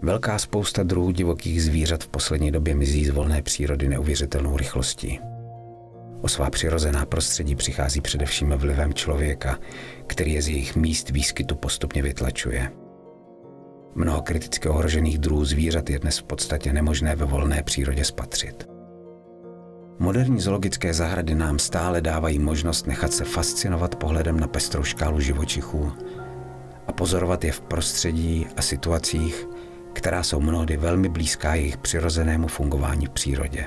Velká spousta druhů divokých zvířat v poslední době mizí z volné přírody neuvěřitelnou rychlostí. O svá přirozená prostředí přichází především vlivem člověka, který je z jejich míst výskytu postupně vytlačuje. Mnoho kriticky ohrožených druhů zvířat je dnes v podstatě nemožné ve volné přírodě spatřit. Moderní zoologické zahrady nám stále dávají možnost nechat se fascinovat pohledem na pestrou škálu živočichů a pozorovat je v prostředí a situacích, která jsou mnohdy velmi blízká jejich přirozenému fungování v přírodě.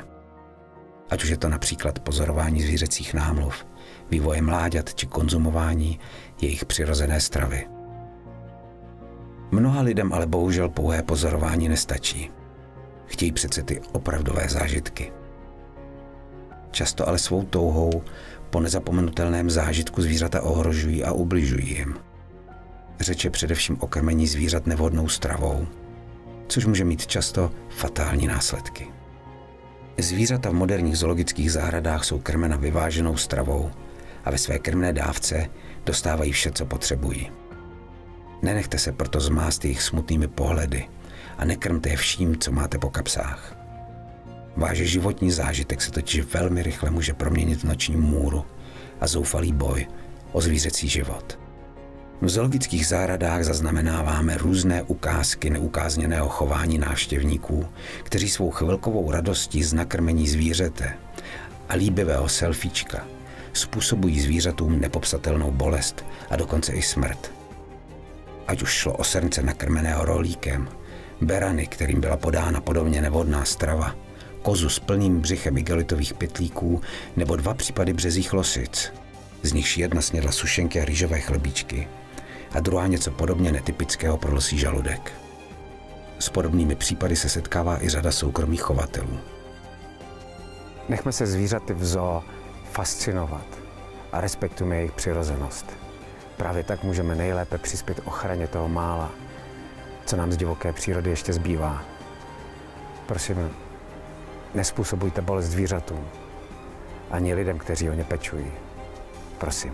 Ať už je to například pozorování zvířecích námluv, vývoje mláďat či konzumování jejich přirozené stravy. Mnoha lidem ale bohužel pouhé pozorování nestačí. Chtějí přece ty opravdové zážitky. Často ale svou touhou po nezapomenutelném zážitku zvířata ohrožují a ubližují jim. Řeč je především o krmení zvířat nevhodnou stravou, což může mít často fatální následky. Zvířata v moderních zoologických zahradách jsou krmena vyváženou stravou a ve své krmné dávce dostávají vše, co potřebují. Nenechte se proto zmást jejich smutnými pohledy a nekrmte je vším, co máte po kapsách. Váš životní zážitek se totiž velmi rychle může proměnit v noční můru a zoufalý boj o zvířecí život. V zoologických zahradách zaznamenáváme různé ukázky neukázněného chování návštěvníků, kteří svou chvilkovou radostí z nakrmení zvířete a líbivého selfiečka způsobují zvířatům nepopsatelnou bolest a dokonce i smrt. Ať už šlo o srnce nakrmeného rohlíkem, berany, kterým byla podána podobně nevhodná strava, kozu s plným břichem igelitových pytlíků nebo 2 případy březích losic, z nichž jedna snědla sušenky a rýžové chlebíčky a druhá něco podobně netypického pro losí žaludek. S podobnými případy se setkává i řada soukromých chovatelů. Nechme se zvířaty v zoo fascinovat a respektujme jejich přirozenost. Právě tak můžeme nejlépe přispět ochraně toho mála, co nám z divoké přírody ještě zbývá. Prosím, nespůsobujte bolest zvířatům, ani lidem, kteří o ně pečují. Prosím.